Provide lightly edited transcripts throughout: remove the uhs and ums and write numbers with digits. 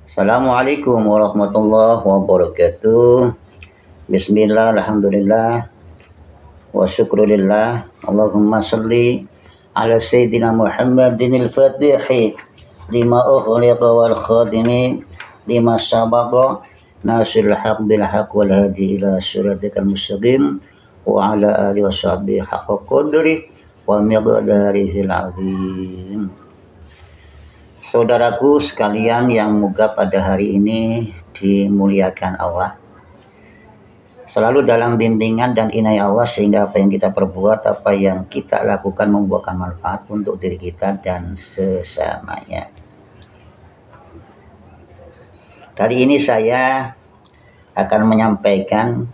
Assalamualaikum warahmatullahi wabarakatuh. Bismillah, alhamdulillah, wa syukrulillah. Allahumma salli ala Sayyidina Muhammadin al-Fatihi lima ukhliqa wal khadimi lima sabaqa nasirul haq bil haq wal hadi ila siratikal mustaqim wa ala alihi wa sahbihi haqqa qadri wa miqdarihil azim. Saudaraku sekalian yang moga pada hari ini dimuliakan Allah, selalu dalam bimbingan dan inayah Allah, sehingga apa yang kita perbuat, apa yang kita lakukan membuahkan manfaat untuk diri kita dan sesamanya. Kali ini saya akan menyampaikan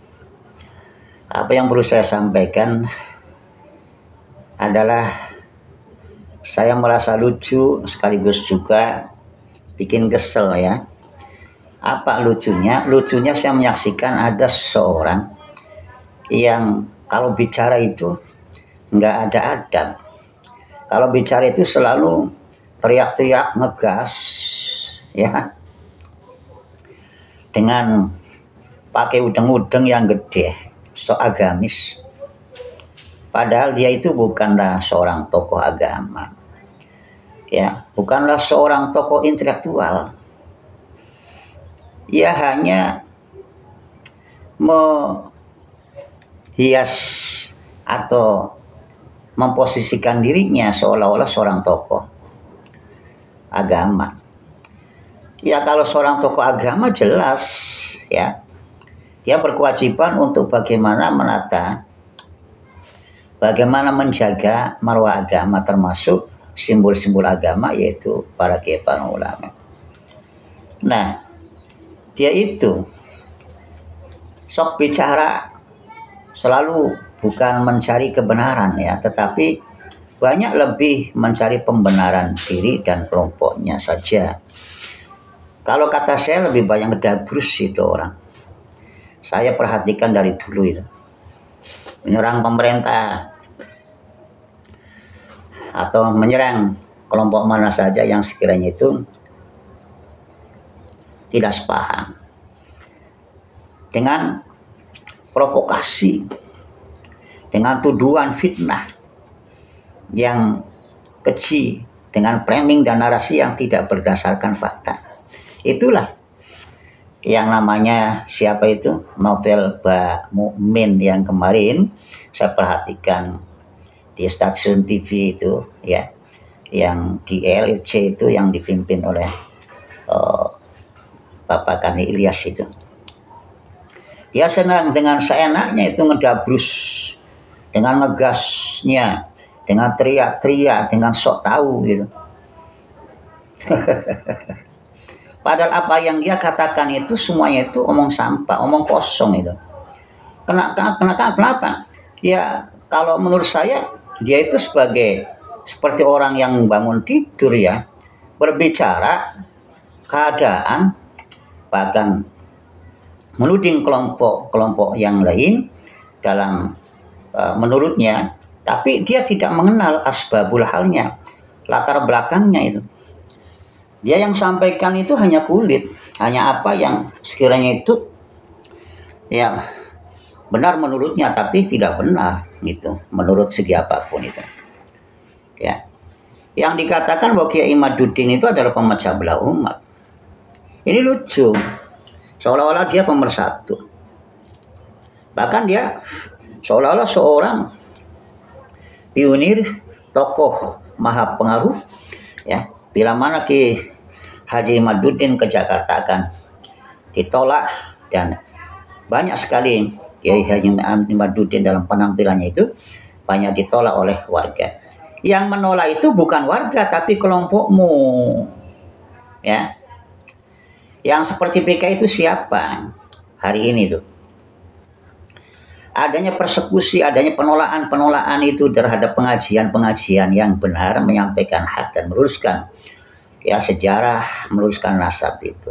apa yang perlu saya sampaikan adalah saya merasa lucu sekaligus juga bikin kesel ya. Apa lucunya? Lucunya saya menyaksikan ada seorang yang kalau bicara itu nggak ada adab. Kalau bicara itu selalu teriak-teriak, ngegas ya, dengan pakai udeng-udeng yang gede, so agamis. Padahal dia itu bukanlah seorang tokoh agama, ya, bukanlah seorang tokoh intelektual. Ia hanya menghias atau memposisikan dirinya seolah-olah seorang tokoh agama. Ya, kalau seorang tokoh agama jelas ya, dia berkewajiban untuk bagaimana menjaga marwah agama, termasuk simbol-simbol agama, yaitu para kiai, para ulama. Nah, dia itu sok bicara selalu bukan mencari kebenaran ya, tetapi banyak lebih mencari pembenaran diri dan kelompoknya saja. Kalau kata saya lebih banyak ngedabrus itu orang. Saya perhatikan dari dulu itu. Menyerang pemerintah atau menyerang kelompok mana saja yang sekiranya itu tidak sepaham, dengan provokasi, dengan tuduhan fitnah yang keji, dengan framing dan narasi yang tidak berdasarkan fakta. Itulah yang namanya siapa itu, Novel Bakmukmin, yang kemarin saya perhatikan di stasiun TV itu ya, yang di LC itu yang dipimpin oleh Bapak Kani Ilyas itu. Dia senang dengan seenaknya itu ngedabrus, dengan ngegasnya, dengan teriak-teriak, dengan sok tahu gitu. Padahal apa yang dia katakan itu semuanya itu omong sampah, omong kosong itu. Kenapa? Ya, kalau menurut saya dia itu seperti orang yang bangun tidur ya, berbicara keadaan, bahkan menuding kelompok yang lain dalam menurutnya, tapi dia tidak mengenal asbabul halnya, latar belakangnya itu. Dia yang sampaikan itu hanya kulit, hanya apa yang sekiranya itu ya benar menurutnya, tapi tidak benar gitu menurut segi apapun itu. Ya, yang dikatakan bahwa Kiai Imaduddin itu adalah pemecah belah umat. Ini lucu, seolah-olah dia pemersatu. Bahkan dia seolah-olah seorang pionir, tokoh maha pengaruh ya. Bila mana Ki Haji Imaduddin ke Jakarta akan ditolak, dan banyak sekali Kiai Haji Imaduddin dalam penampilannya itu banyak ditolak oleh warga. Yang menolak itu bukan warga tapi kelompokmu ya. Yang seperti PKI itu siapa hari ini tuh? Adanya persekusi, adanya penolakan itu terhadap pengajian yang benar, menyampaikan hak dan meluruskan ya sejarah, meluruskan nasab itu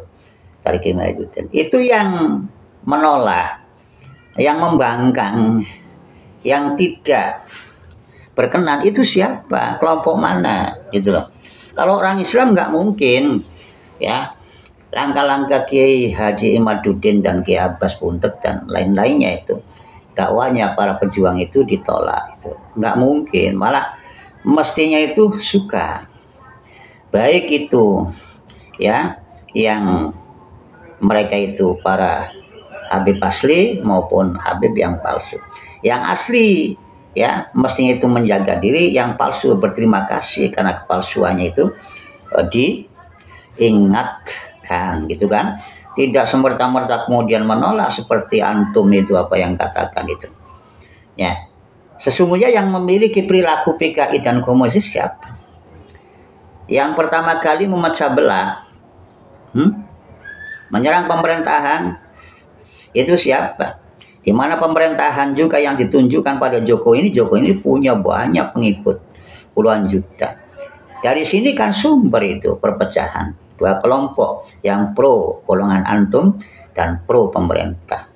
dari Kiai Imaduddin. Itu yang menolak, yang membangkang, yang tidak berkenan itu siapa? Kelompok mana gitu loh. Kalau orang Islam nggak mungkin ya langkah-langkah Kiai Haji Imaduddin dan Kiai Abbas Buntet dan lain-lainnya itu, dakwanya para pejuang itu ditolak. Itu nggak mungkin, malah mestinya itu suka. Baik itu ya yang mereka itu para Habib asli maupun Habib yang palsu. Yang asli ya mestinya itu menjaga diri, yang palsu berterima kasih karena kepalsuannya itu diingatkan gitu kan. Tidak semerta-merta kemudian menolak seperti antum itu apa yang katakan itu. Ya. Sesungguhnya yang memiliki perilaku PKI dan komunis siapa? Yang pertama kali memecah belah, menyerang pemerintahan, itu siapa? Di mana pemerintahan juga yang ditunjukkan pada Jokowi ini punya banyak pengikut, puluhan juta. Dari sini kan sumber itu perpecahan. Dua kelompok yang pro golongan antum dan pro pemerintah.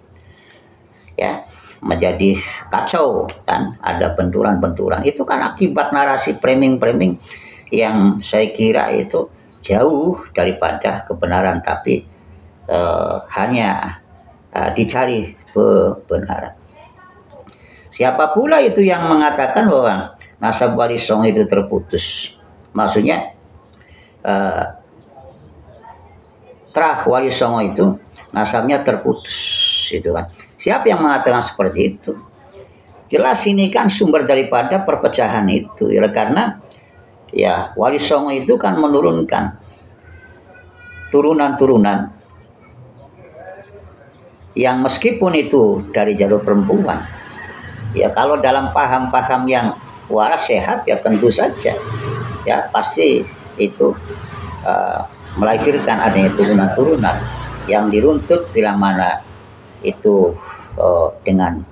Ya, menjadi kacau kan, ada benturan-benturan. Itu kan akibat narasi framing-framing yang saya kira itu jauh daripada kebenaran, tapi hanya dicari kebenaran. Siapa pula itu yang mengatakan bahwa nasab Wali Songo itu terputus? Maksudnya Trah Wali Songo itu nasabnya terputus, itu kan. Siapa yang mengatakan seperti itu? Jelas ini kan sumber daripada perpecahan itu, ya, karena ya Wali Songo itu kan menurunkan turunan-turunan yang meskipun itu dari jalur perempuan, ya kalau dalam paham-paham yang waras sehat ya tentu saja ya pasti itu melahirkan adanya turunan-turunan yang diruntut bila mana itu dengan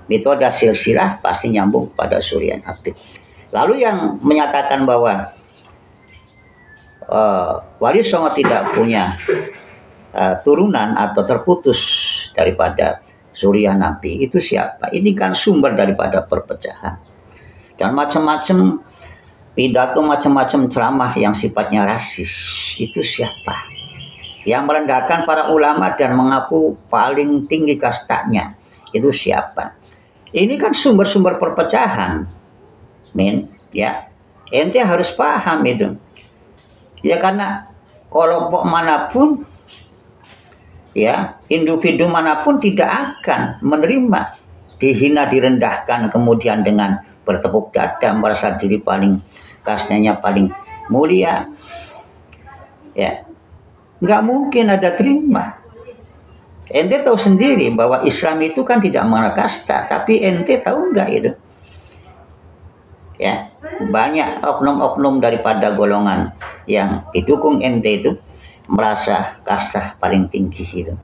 metode silsilah pasti nyambung pada Surya Abid. Lalu yang menyatakan bahwa Wali Songo tidak punya turunan atau terputus daripada Surya Nabi itu siapa? Ini kan sumber daripada perpecahan dan macam-macam pidato, macam-macam ceramah yang sifatnya rasis. Itu siapa? Yang merendahkan para ulama dan mengaku paling tinggi kastanya. Itu siapa? Ini kan sumber-sumber perpecahan. Ya. Ente harus paham itu. Ya karena kelompok manapun ya, individu manapun tidak akan menerima dihina, direndahkan kemudian dengan bertepuk dada merasa diri paling kastanya paling mulia, ya nggak mungkin ada terima. Ente tahu sendiri bahwa Islam itu kan tidak mengenal kasta, tapi ente tahu nggak itu? Ya banyak oknum-oknum daripada golongan yang didukung ente itu merasa kasta paling tinggi itu.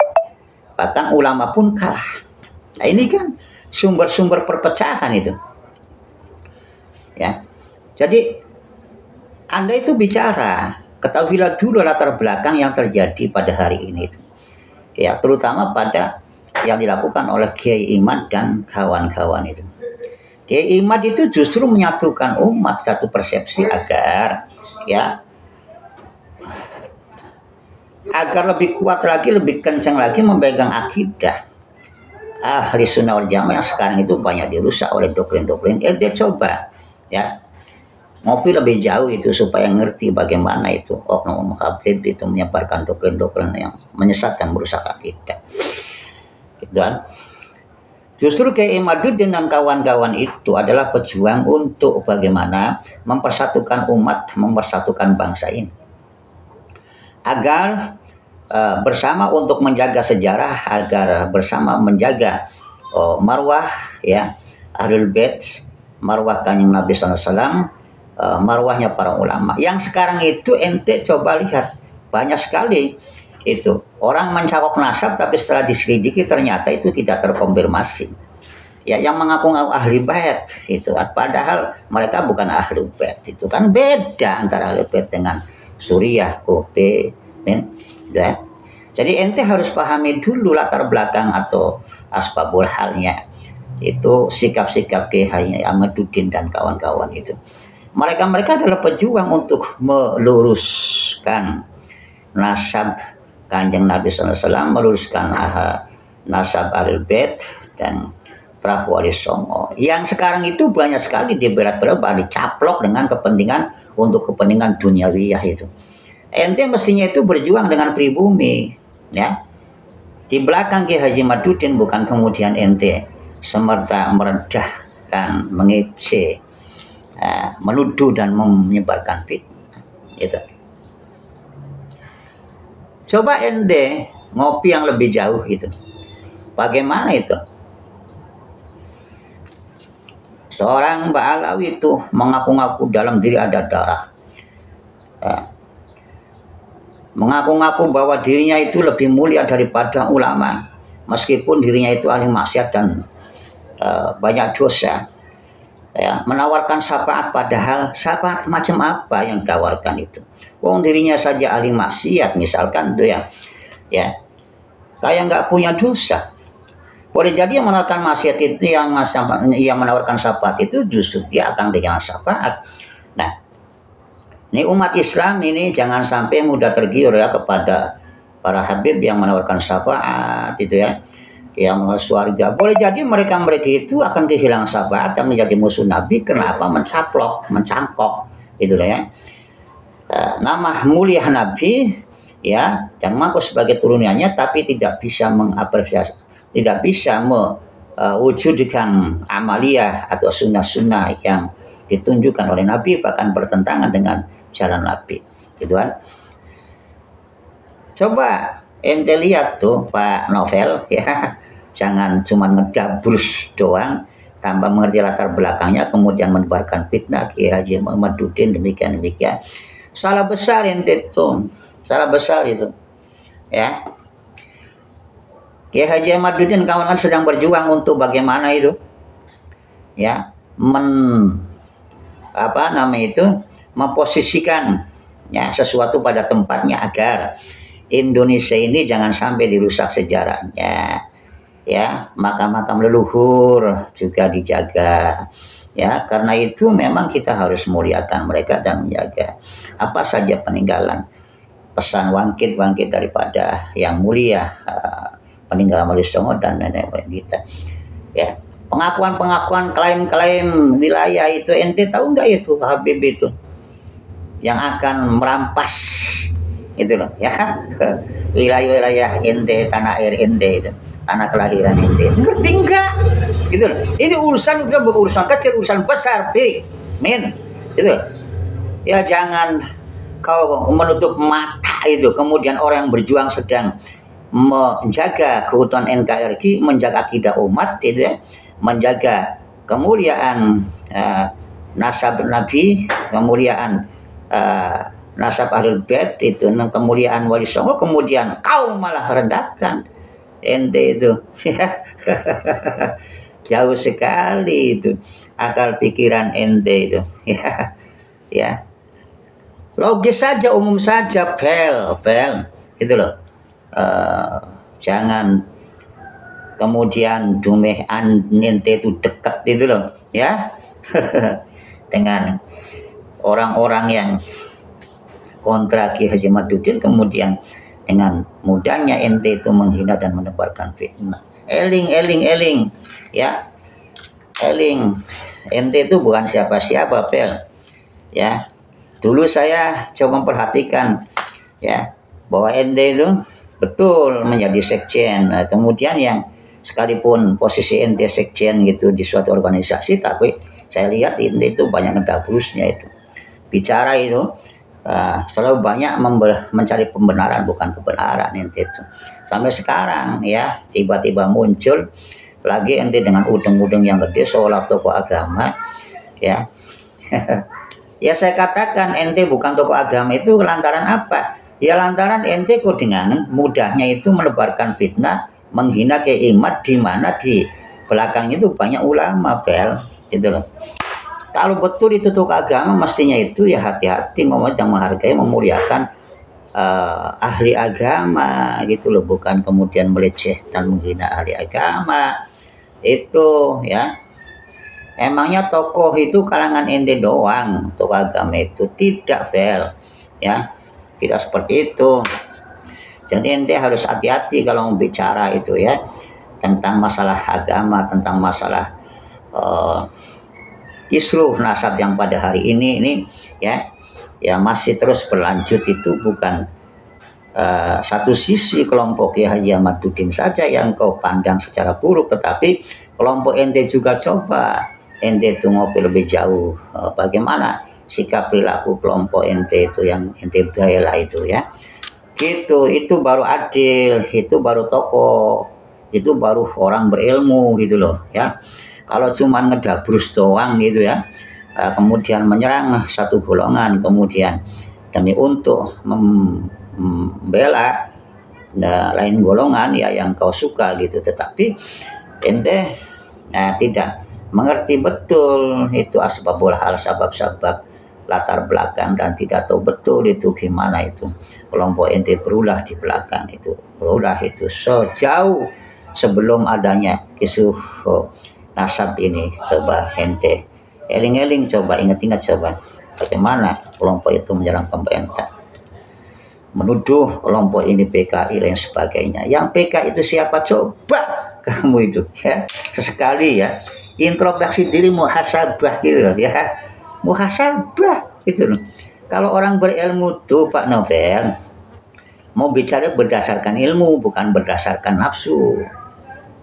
Bahkan ulama pun kalah. Nah ini kan sumber-sumber perpecahan itu. Ya, jadi Anda itu bicara, ketahuilah dulu latar belakang yang terjadi pada hari ini. Ya, terutama pada yang dilakukan oleh Kiai Imad dan kawan-kawan itu. Kiai Imad itu justru menyatukan umat satu persepsi agar lebih kuat lagi, lebih kencang lagi memegang akidah ahli sunnah wal jamaah yang sekarang itu banyak dirusak oleh doktrin-doktrin. Dia coba ya ngopi lebih jauh itu supaya ngerti bagaimana itu oknum Habib itu menyebarkan doktrin-doktrin yang menyesatkan, merusak akidah. Dan justru Kiai Imaduddin dan kawan-kawan itu adalah pejuang untuk bagaimana mempersatukan umat, mempersatukan bangsa ini agar bersama untuk menjaga sejarah, agar bersama menjaga marwah ya Ahlul Bait, marwah Kanjeng Nabi SAW, marwahnya para ulama. Yang sekarang itu ente coba lihat banyak sekali itu orang mencakok nasab tapi setelah diselidiki ternyata itu tidak terkonfirmasi. Ya yang mengaku ahli bait itu padahal mereka bukan ahli bait. Itu kan beda antara ahli bait dengan Suriah, Kote, ya. Jadi ente harus pahami dulu latar belakang atau asbabul halnya. Itu sikap-sikap Kiai Imaduddin dan kawan-kawan itu. Mereka adalah pejuang untuk meluruskan nasab Kanjeng Nabi SAW, meluruskan nasab Ahlul Bait dan Prabu Wali Songo. Yang sekarang itu banyak sekali diberat-berat, dicaplok dengan kepentingan untuk kepentingan duniawiyah itu. Ente mestinya itu berjuang dengan pribumi, ya. Di belakang Ki Haji Madudin, bukan kemudian ente semerta merendahkan, mengejek, menuduh dan menyebarkan fitnah. Gitu. Coba ente ngopi yang lebih jauh itu. Bagaimana itu? Seorang Mbak Alawi itu mengaku-ngaku dalam diri ada darah. Mengaku-ngaku bahwa dirinya itu lebih mulia daripada ulama. Meskipun dirinya itu ahli maksiat dan banyak dosa. Ya, menawarkan syafaat, padahal syafaat macam apa yang ditawarkan itu? Wong dirinya saja ahli maksiat misalkan itu ya. Ya. Kayak nggak punya dosa. Boleh jadi yang menawarkan maksiat itu, yang menawarkan syafaat itu justru dia akan dengan syafaat. Nah, ini umat Islam ini jangan sampai mudah tergiur ya kepada para habib yang menawarkan syafaat itu ya, yang surga. Boleh jadi mereka itu akan kehilangan syafaat dan menjadi musuh Nabi. Kenapa? Mencaplok, mencangkok, gitu ya. Nama mulia Nabi ya, dan mengaku sebagai turunannya, tapi tidak bisa mengapresiasi, tidak bisa mewujudkan amaliyah atau sunnah-sunnah yang ditunjukkan oleh Nabi, bahkan bertentangan dengan jalan Nabi, gitu kan. Coba ente lihat tuh Pak Novel ya, jangan cuma ngedabrus doang tanpa mengerti latar belakangnya, kemudian menebarkan fitnah Ki Haji Madudin demikian. Salah besar ente tuh, salah besar itu ya. Ki Haji Madudin kawan kan sedang berjuang untuk bagaimana itu ya, memposisikan ya sesuatu pada tempatnya agar Indonesia ini jangan sampai dirusak sejarahnya ya, makam-makam leluhur juga dijaga ya. Karena itu memang kita harus muliakan mereka dan menjaga apa saja peninggalan pesan wangkit daripada yang mulia, peninggalan Wali Songo dan nenek moyang kita ya. Pengakuan, klaim wilayah itu, ente tahu nggak itu Habib itu yang akan merampas itu loh ya, wilayah ente, tanah air ente itu, tanah kelahiran ente, ngerti enggak gitu loh. Ini urusan udah urusan kecil, urusan besar itu loh. Ya jangan kau menutup mata itu, kemudian orang yang berjuang sedang menjaga keutuhan NKRI, menjaga akidah umat itu ya, menjaga kemuliaan nasab Nabi, kemuliaan nasab Ahlul Bait itu, kemuliaan Wali Songo, kemudian kau malah rendahkan ente itu. Jauh sekali itu akal pikiran ente itu ya. Ya. Logis saja, umum saja, fel gitu loh. Jangan kemudian dumeh ente itu dekat itu loh ya. Dengan orang-orang yang kontra Ki Haji Madudin, kemudian dengan mudahnya ente itu menghina dan menebarkan fitnah. Eling ya, eling, ente itu bukan siapa-siapa pel ya. Dulu saya coba memperhatikan ya bahwa ente itu betul menjadi sekjen. Nah, kemudian yang sekalipun posisi ente sekjen gitu di suatu organisasi, tapi saya lihat ente itu banyak ngedabrusnya itu. Bicara itu selalu banyak mencari pembenaran bukan kebenaran ente itu. Sampai sekarang ya tiba-tiba muncul lagi ente dengan udeng-udeng yang gede seolah tokoh agama ya. Ya saya katakan ente bukan tokoh agama itu lantaran apa? Ya lantaran ente kok dengan mudahnya itu menebarkan fitnah, menghina keimat, di mana di belakang itu banyak ulama fel gitu loh. Kalau betul itu tokoh agama, mestinya itu ya hati-hati ngomong, yang menghargai, memuliakan ahli agama gitu loh, bukan kemudian melecehkan, menghina ahli agama itu ya. Emangnya tokoh itu kalangan ente doang, tokoh agama itu tidak fair ya. tidak seperti itu. Jadi ente harus hati-hati kalau bicara itu ya, tentang masalah agama, tentang masalah kisruh nasab yang pada hari ini ya, ya masih terus berlanjut. Itu bukan satu sisi kelompok Kiai Haji Ahmaduddin saja yang kau pandang secara buruk, tetapi kelompok ente juga coba ente itu ngopi lebih jauh, bagaimana sikap perilaku kelompok ente itu yang ente bela itu ya, gitu. Itu baru adil, itu baru tokoh, itu baru orang berilmu gitu loh ya. Kalau cuma ngedabrus doang gitu ya, kemudian menyerang satu golongan, kemudian demi untuk membela lain golongan ya yang kau suka gitu, tetapi ente tidak mengerti betul itu asbabul hal, sabab-sabab latar belakang, dan tidak tahu betul itu gimana itu kelompok ente berulah di belakang, itu berulah itu sejauh sebelum adanya kisruh nasab ini. Coba ente eling-eling, coba ingat-ingat, coba bagaimana kelompok itu menyerang pemerintah, menuduh kelompok ini PKI dan sebagainya. Yang PKI itu siapa? Coba kamu itu ya, sesekali ya introspeksi diri, muhasabah gitu loh ya, muhasabah gitu loh. Kalau orang berilmu tuh Pak Novel mau bicara berdasarkan ilmu, bukan berdasarkan nafsu.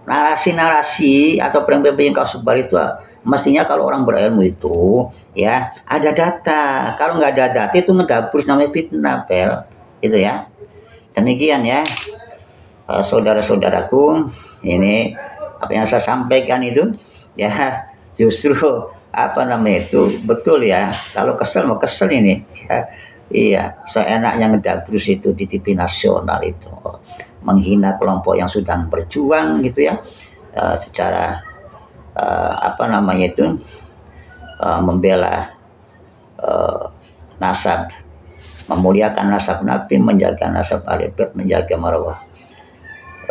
Narasi-narasi atau pemimpin yang kau sebar itu mestinya kalau orang berilmu itu ya ada data. Kalau nggak ada data itu ngedabur, namanya fitnah, Pel. Itu ya. Demikian ya, saudara-saudaraku, ini apa yang saya sampaikan itu ya justru apa namanya itu betul ya. Kalau kesel mau kesel ini ya. Iya, seenaknya ngedabrus itu di TV nasional itu, menghina kelompok yang sedang berjuang gitu ya, secara apa namanya itu membela nasab, memuliakan nasab Nabi, menjaga nasab Ahli Bait, menjaga marwah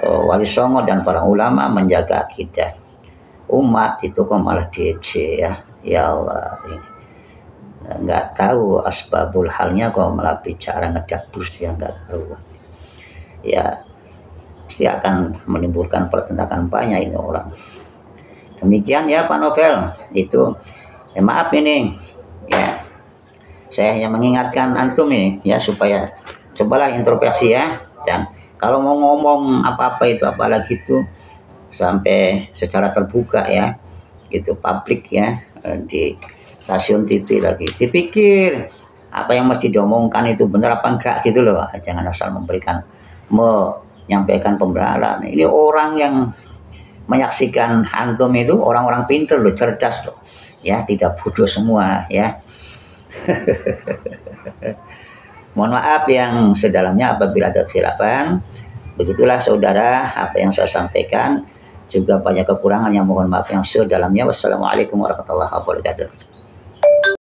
Wali Songo dan para ulama, menjaga akidah umat. Itu kok malah DC ya. Ya Allah, ini nggak tahu asbabul halnya kok malah bicara ngedabrus yang nggak karuan ya, pasti akan menimbulkan pertentangan banyak ini orang. Demikian ya Pak Novel itu ya, maaf ini ya, saya hanya mengingatkan antum ini ya, supaya cobalah introspeksi ya, dan kalau mau ngomong apa-apa itu apalagi itu sampai secara terbuka ya gitu, publik ya, di stasiun TV lagi, dipikir apa yang mesti diomongkan itu benar apa enggak gitu loh, jangan asal menyampaikan pembenaran. Ini orang yang menyaksikan antum itu orang-orang pintar loh, cerdas loh ya, tidak bodoh semua ya. Mohon maaf yang sedalamnya apabila ada khilafan. Begitulah saudara apa yang saya sampaikan, juga banyak kekurangan yang mohon maaf yang sedalamnya. Wassalamualaikum warahmatullahi wabarakatuh.